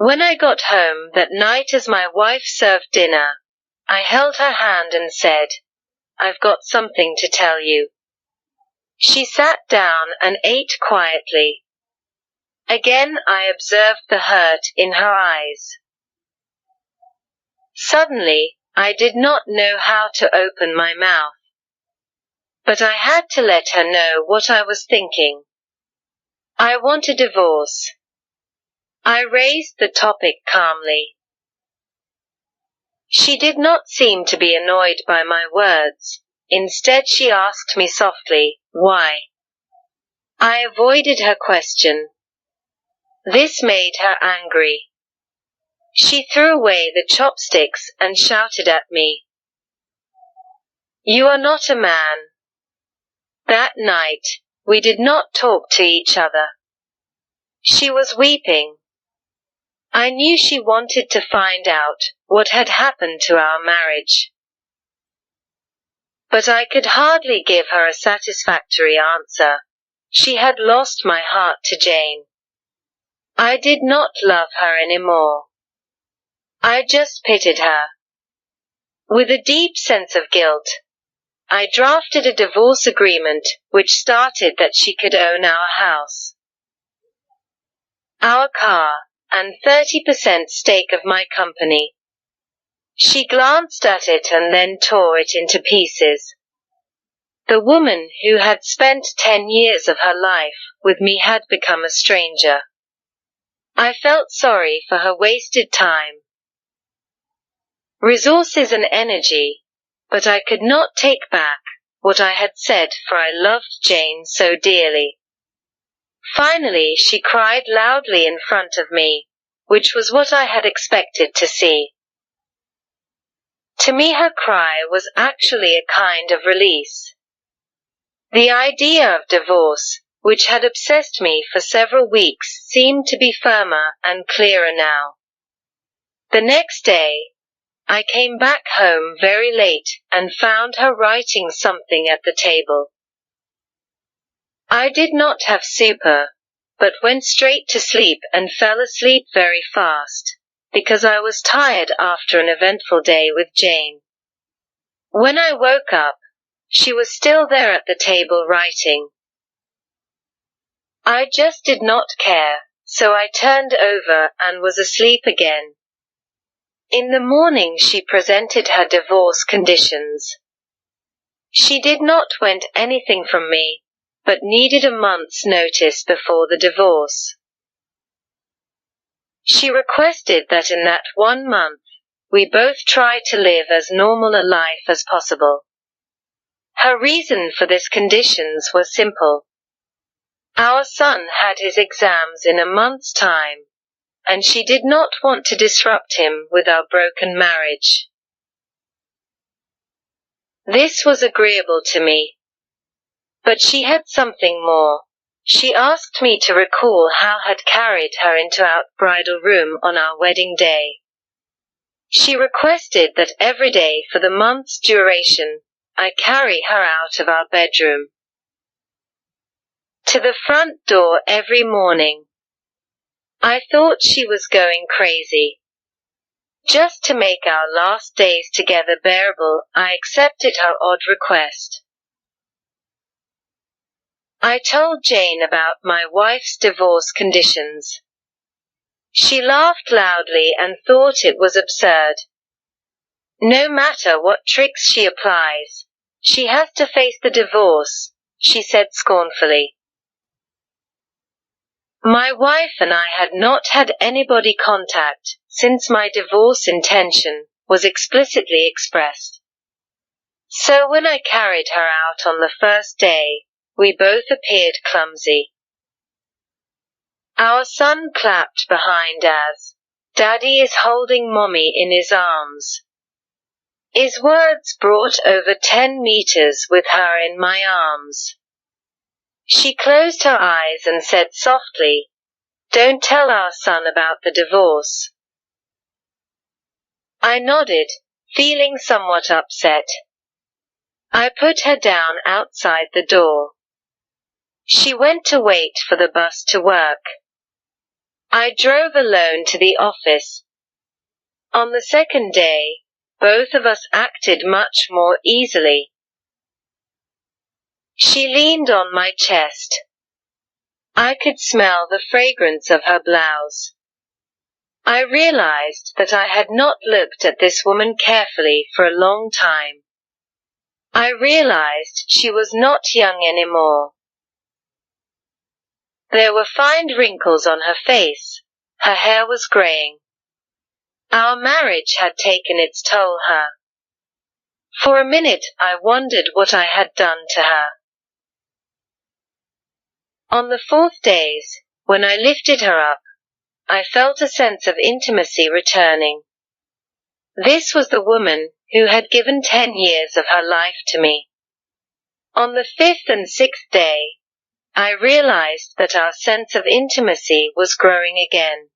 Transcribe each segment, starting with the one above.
When I got home that night as my wife served dinner, I held her hand and said, "I've got something to tell you." She sat down and ate quietly. Again I observed the hurt in her eyes. Suddenly, I did not know how to open my mouth. But I had to let her know what I was thinking. I want a divorce. I raised the topic calmly. She did not seem to be annoyed by my words. Instead, she asked me softly, "Why?" I avoided her question. This made her angry. She threw away the chopsticks and shouted at me, "You are not a man." That night, we did not talk to each other. She was weeping. I knew she wanted to find out what had happened to our marriage. But I could hardly give her a satisfactory answer. She had lost my heart to Jane. I did not love her anymore. I just pitied her. With a deep sense of guilt, I drafted a divorce agreement which stated that she could own our house, our car, and 30% stake of my company. She glanced at it and then tore it into pieces. The woman who had spent 10 years of her life with me had become a stranger. I felt sorry for her wasted time, resources and energy, but I could not take back what I had said, for I loved Jane so dearly. Finally, she cried loudly in front of me, which was what I had expected to see. To me, her cry was actually a kind of release. The idea of divorce, which had obsessed me for several weeks, seemed to be firmer and clearer now. The next day, I came back home very late and found her writing something at the table. I did not have supper, but went straight to sleep and fell asleep very fast, because I was tired after an eventful day with Jane. When I woke up, she was still there at the table writing. I just did not care, so I turned over and was asleep again. In the morning she presented her divorce conditions. She did not want anything from me, but needed a month's notice before the divorce. She requested that in that 1 month, we both try to live as normal a life as possible. Her reason for these conditions was simple. Our son had his exams in a month's time, and she did not want to disrupt him with our broken marriage. This was agreeable to me. But she had something more. She asked me to recall how I had carried her into our bridal room on our wedding day. She requested that every day for the month's duration, I carry her out of our bedroom to the front door every morning. I thought she was going crazy. Just to make our last days together bearable, I accepted her odd request. I told Jane about my wife's divorce conditions. She laughed loudly and thought it was absurd. No matter what tricks she applies, she has to face the divorce, she said scornfully. My wife and I had not had anybody contact since my divorce intention was explicitly expressed. So when I carried her out on the first day, we both appeared clumsy. Our son clapped behind as, "Daddy is holding Mommy in his arms." His words brought over 10 meters with her in my arms. She closed her eyes and said softly, "Don't tell our son about the divorce." I nodded, feeling somewhat upset. I put her down outside the door. She went to wait for the bus to work. I drove alone to the office. On the second day, both of us acted much more easily. She leaned on my chest. I could smell the fragrance of her blouse. I realized that I had not looked at this woman carefully for a long time. I realized she was not young anymore. There were fine wrinkles on her face. Her hair was graying. Our marriage had taken its toll her. For a minute I wondered what I had done to her. On the fourth days, when I lifted her up, I felt a sense of intimacy returning. This was the woman who had given 10 years of her life to me. On the fifth and sixth day, I realized that our sense of intimacy was growing again.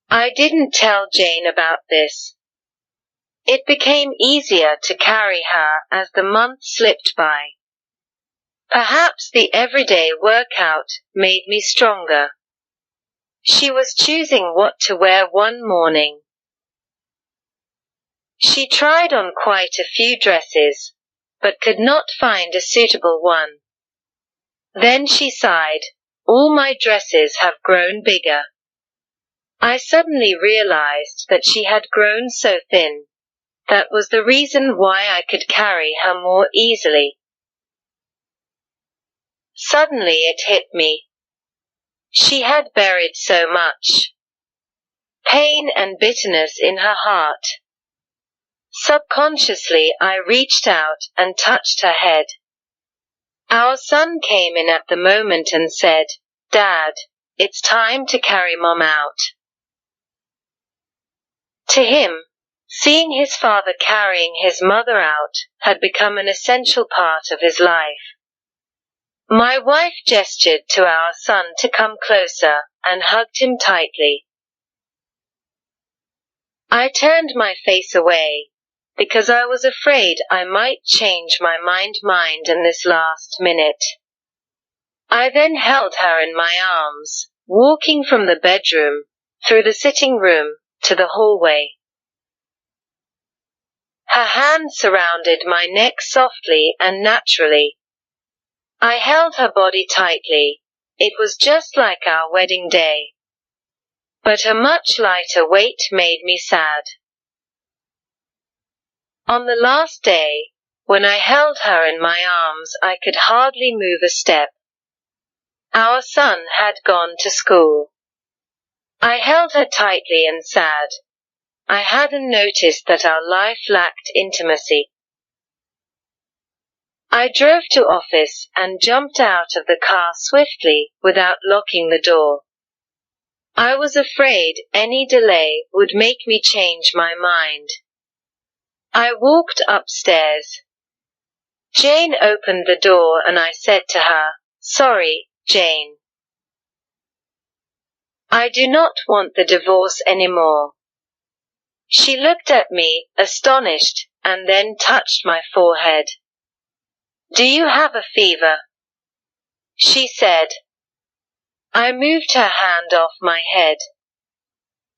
I didn't tell Jane about this. It became easier to carry her as the months slipped by. Perhaps the everyday workout made me stronger. She was choosing what to wear one morning. She tried on quite a few dresses, but could not find a suitable one. Then she sighed, "All my dresses have grown bigger." I suddenly realized that she had grown so thin. That was the reason why I could carry her more easily. Suddenly it hit me. She had buried so much pain and bitterness in her heart. Subconsciously I reached out and touched her head. Our son came in at the moment and said, "Dad, it's time to carry Mom out." To him, seeing his father carrying his mother out had become an essential part of his life. My wife gestured to our son to come closer and hugged him tightly. I turned my face away, because I was afraid I might change my mind in this last minute. I then held her in my arms, walking from the bedroom, through the sitting room, to the hallway. Her hand surrounded my neck softly and naturally. I held her body tightly. It was just like our wedding day. But a much lighter weight made me sad. On the last day, when I held her in my arms, I could hardly move a step. Our son had gone to school. I held her tightly and sad. I hadn't noticed that our life lacked intimacy. I drove to office and jumped out of the car swiftly without locking the door. I was afraid any delay would make me change my mind. I walked upstairs. Jane opened the door and I said to her, "Sorry, Jane. I do not want the divorce anymore." She looked at me, astonished, and then touched my forehead. "Do you have a fever?" she said. I moved her hand off my head.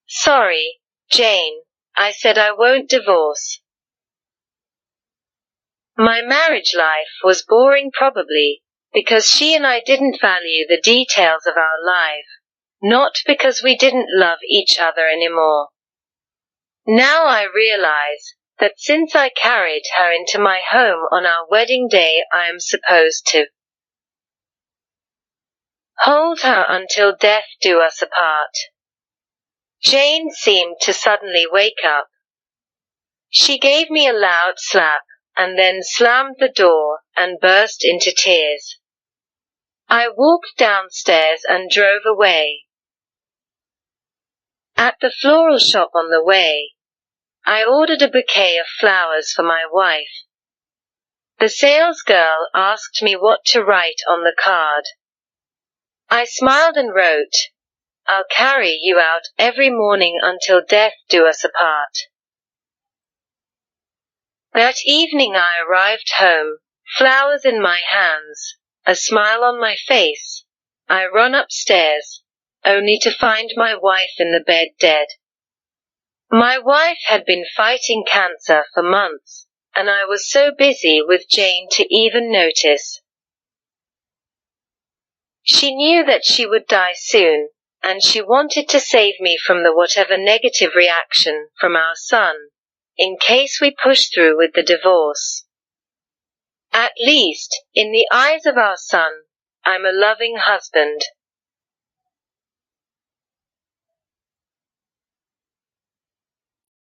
"Sorry, Jane," I said, "I won't divorce." My marriage life was boring probably because she and I didn't value the details of our life, not because we didn't love each other anymore. Now I realize that since I carried her into my home on our wedding day, I am supposed to hold her until death do us apart. Jane seemed to suddenly wake up. She gave me a loud slap, and then slammed the door and burst into tears. I walked downstairs and drove away. At the floral shop on the way, I ordered a bouquet of flowers for my wife. The salesgirl asked me what to write on the card. I smiled and wrote, "I'll carry you out every morning until death do us apart." That evening I arrived home, flowers in my hands, a smile on my face, I run upstairs, only to find my wife in the bed dead. My wife had been fighting cancer for months, and I was so busy with Jane to even notice. She knew that she would die soon, and she wanted to save me from the whatever negative reaction from our son, in case we pushed through with the divorce. At least, in the eyes of our son, I'm a loving husband.